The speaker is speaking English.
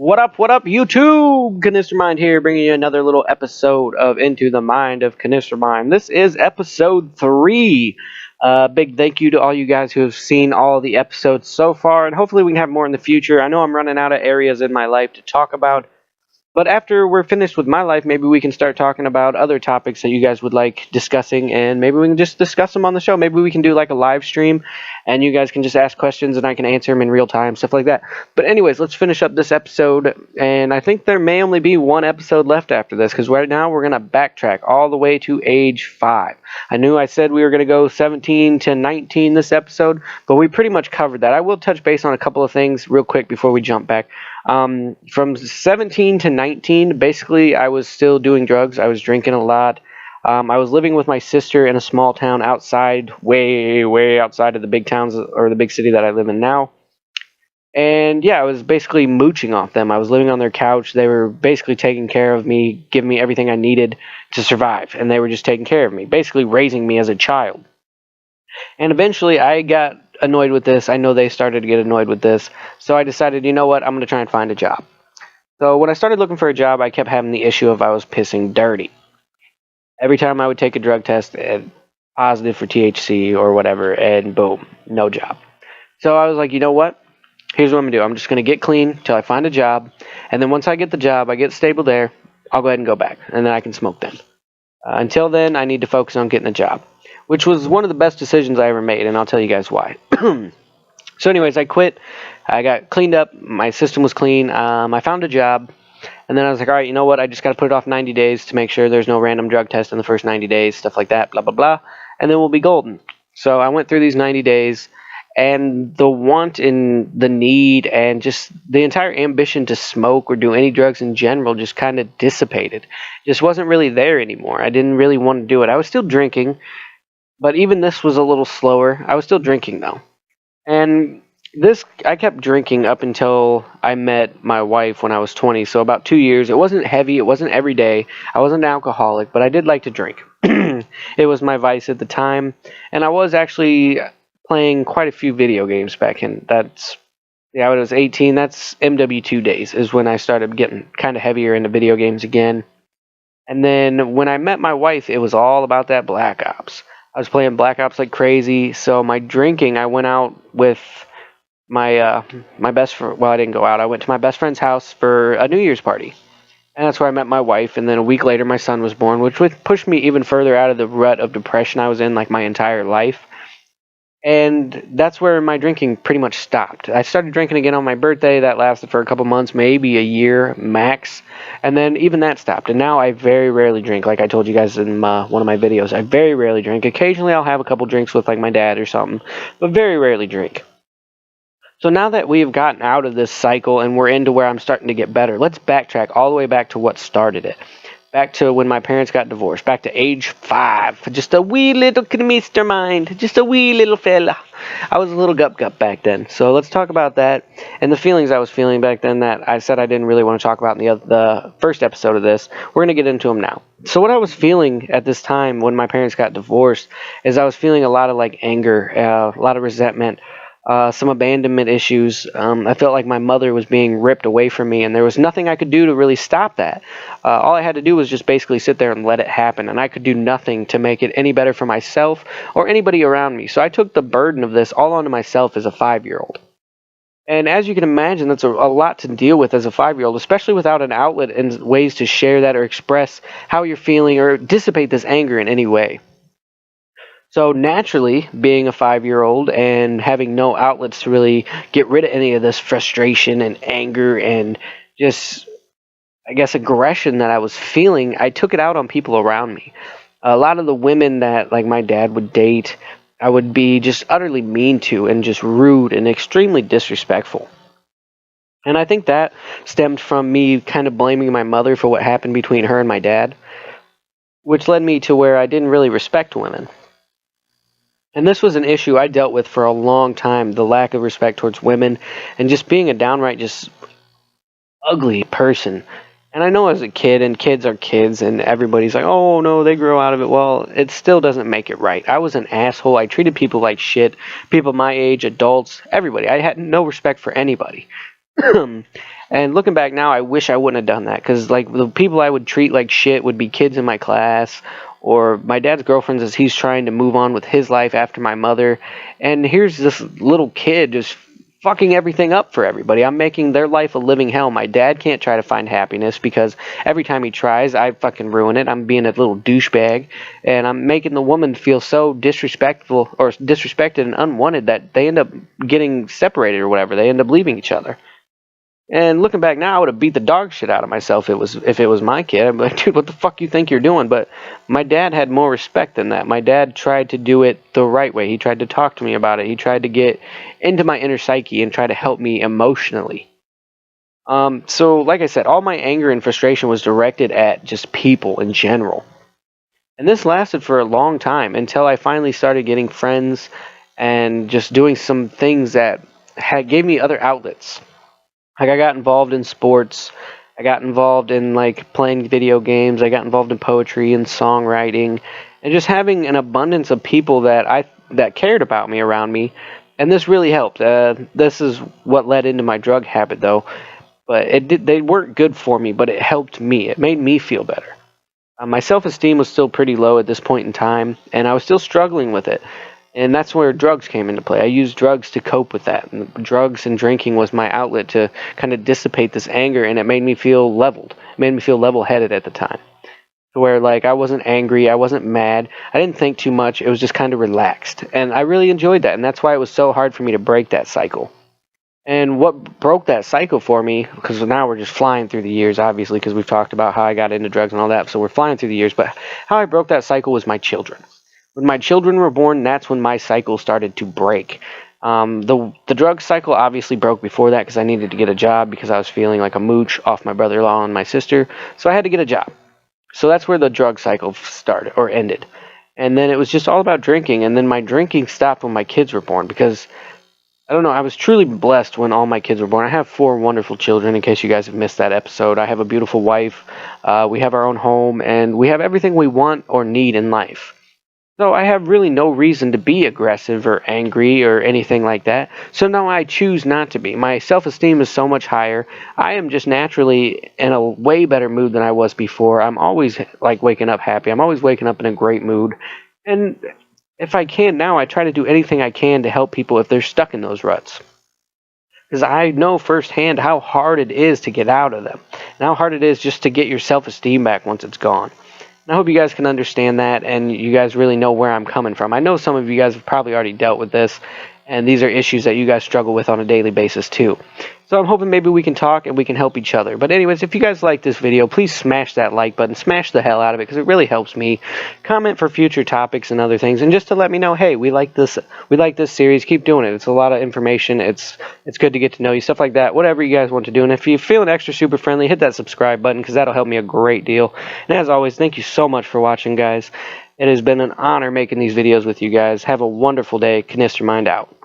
What up, YouTube? Kiniztermind here, bringing you another little episode of Into the Mind of Kiniztermind. This is episode 3. Big thank you to all you guys who have seen all the episodes so far, and hopefully we can have more in the future. I know I'm running out of areas in my life to talk about, but after we're finished with my life, maybe we can start talking about other topics that you guys would like discussing, and maybe we can just discuss them on the show. Maybe we can do like a live stream, and you guys can just ask questions, and I can answer them in real time, stuff like that. But anyways, let's finish up this episode, and I think there may only be one episode left after this, because right now we're going to backtrack all the way to age 5. I knew I said we were going to go 17 to 19 this episode, but we pretty much covered that. I will touch base on a couple of things real quick before we jump back. From 17 to 19, basically, I was still doing drugs. I was drinking a lot. I was living with my sister in a small town outside, way outside of the big towns or the big city that I live in now. And yeah, I was basically mooching off them. I was living on their couch. They were basically taking care of me, giving me everything I needed to survive. And they were just taking care of me, basically raising me as a child. And eventually I got annoyed with this. I know they started to get annoyed with this. So I decided, you know what, I'm going to try and find a job. So when I started looking for a job, I kept having the issue of I was pissing dirty. Every time I would take a drug test, positive for THC or whatever, and boom, no job. So I was like, you know what? Here's what I'm going to do. I'm just going to get clean till I find a job. And then once I get the job, I get stable there, I'll go ahead and go back. And then I can smoke then. Until then, I need to focus on getting a job, which was one of the best decisions I ever made, and I'll tell you guys why. So anyways, I quit. I got cleaned up. My system was clean. I found a job, and then I was like, all right, you know what? I just got to put it off 90 days to make sure there's no random drug test in the first 90 days, stuff like that, blah, blah, blah, and then we'll be golden. So I went through these 90 days, and the want and the need and just the entire ambition to smoke or do any drugs in general just kind of dissipated. Just wasn't really there anymore. I didn't really want to do it. I was still drinking, but even this was a little slower. I was still drinking, though. And I kept drinking up until I met my wife when I was 20, so about 2 years. It wasn't heavy. It wasn't every day. I wasn't an alcoholic, but I did like to drink. It was my vice at the time, and I was actually playing quite a few video games back in. When I was 18, that's MW2 days, is when I started getting kind of heavier into video games again. And then when I met my wife, it was all about that Black Ops. I was playing Black Ops like crazy, so my drinking, I went out with my best friend. Well, I didn't go out. I went to my best friend's house for a New Year's party. And that's where I met my wife, and then a week later my son was born, which would push me even further out of the rut of depression I was in like my entire life. And that's where my drinking pretty much stopped. I started drinking again on my birthday. That lasted for a couple months, maybe a year max. And then even that stopped. And now I very rarely drink. Like I told you guys in one of my videos, I very rarely drink. Occasionally I'll have a couple drinks with like my dad or something, but very rarely drink. So now that we have gotten out of this cycle and we're into where I'm starting to get better, let's backtrack all the way back to what started it. Back to when my parents got divorced, back to age 5. Just a wee little Kiniztermind, just a wee little fella. I was a little gup back then. So let's talk about that and the feelings I was feeling back then that I said I didn't really want to talk about in the first episode of this. We're going to get into them now. So what I was feeling at this time when my parents got divorced is I was feeling a lot of like anger, a lot of resentment. Some abandonment issues. I felt like my mother was being ripped away from me, and there was nothing I could do to really stop that. All I had to do was just basically sit there and let it happen, and I could do nothing to make it any better for myself or anybody around me. So I took the burden of this all onto myself as a 5-year-old. And as you can imagine, that's a lot to deal with as a 5-year-old, especially without an outlet and ways to share that or express how you're feeling or dissipate this anger in any way. So naturally, being a 5-year-old and having no outlets to really get rid of any of this frustration and anger and just, I guess, aggression that I was feeling, I took it out on people around me. A lot of the women that, like, my dad would date, I would be just utterly mean to and just rude and extremely disrespectful. And I think that stemmed from me kind of blaming my mother for what happened between her and my dad, which led me to where I didn't really respect women. And this was an issue I dealt with for a long time, the lack of respect towards women and just being a downright just ugly person. And I know as a kid, and kids are kids, and everybody's like, oh no, they grow out of it. Well, it still doesn't make it right. I was an asshole. I treated people like shit, people my age, adults, everybody. I had no respect for anybody. And looking back now, I wish I wouldn't have done that, because like the people I would treat like shit would be kids in my class, or my dad's girlfriends as he's trying to move on with his life after my mother. And here's this little kid just fucking everything up for everybody. I'm making their life a living hell. My dad can't try to find happiness because every time he tries, I fucking ruin it. I'm being a little douchebag, and I'm making the woman feel so disrespectful or disrespected and unwanted that they end up getting separated or whatever. They end up leaving each other. And looking back now, I would have beat the dog shit out of myself if it was my kid. I'd be like, dude, what the fuck you think you're doing? But my dad had more respect than that. My dad tried to do it the right way. He tried to talk to me about it. He tried to get into my inner psyche and try to help me emotionally. So like I said, all my anger and frustration was directed at just people in general. And this lasted for a long time until I finally started getting friends and just doing some things that gave me other outlets. Like, I got involved in sports. I got involved in like playing video games. I got involved in poetry and songwriting, and just having an abundance of people that cared about me around me. And this really helped. This is what led into my drug habit, though. But they weren't good for me, but it helped me. It made me feel better. My self-esteem was still pretty low at this point in time, and I was still struggling with it. And that's where drugs came into play. I used drugs to cope with that. And drugs and drinking was my outlet to kind of dissipate this anger, and it made me feel leveled. It made me feel level-headed at the time. To where, like, I wasn't angry, I wasn't mad, I didn't think too much, it was just kind of relaxed. And I really enjoyed that, and that's why it was so hard for me to break that cycle. And what broke that cycle for me, because now we're just flying through the years, obviously, because we've talked about how I got into drugs and all that, so we're flying through the years, but how I broke that cycle was my children. When my children were born, that's when my cycle started to break. The drug cycle obviously broke before that because I needed to get a job because I was feeling like a mooch off my brother-in-law and my sister, so I had to get a job. So that's where the drug cycle started, or ended. And then it was just all about drinking, and then my drinking stopped when my kids were born because, I don't know, I was truly blessed when all my kids were born. I have 4 wonderful children, in case you guys have missed that episode. I have a beautiful wife, we have our own home, and we have everything we want or need in life. So I have really no reason to be aggressive or angry or anything like that. So now I choose not to be. My self-esteem is so much higher. I am just naturally in a way better mood than I was before. I'm always like waking up happy. I'm always waking up in a great mood. And if I can now, I try to do anything I can to help people if they're stuck in those ruts. Because I know firsthand how hard it is to get out of them. And how hard it is just to get your self-esteem back once it's gone. I hope you guys can understand that, and you guys really know where I'm coming from. I know some of you guys have probably already dealt with this, and these are issues that you guys struggle with on a daily basis too. So I'm hoping maybe we can talk and we can help each other. But anyways, if you guys like this video, please smash that like button, smash the hell out of it, because it really helps me. Comment for future topics and other things, and just to let me know, hey, we like this series, keep doing it. It's a lot of information, it's good to get to know you, stuff like that, whatever you guys want to do. And if you're feeling extra super friendly, hit that subscribe button, because that'll help me a great deal. And as always, thank you so much for watching, guys. It has been an honor making these videos with you guys. Have a wonderful day. Kiniztermind out.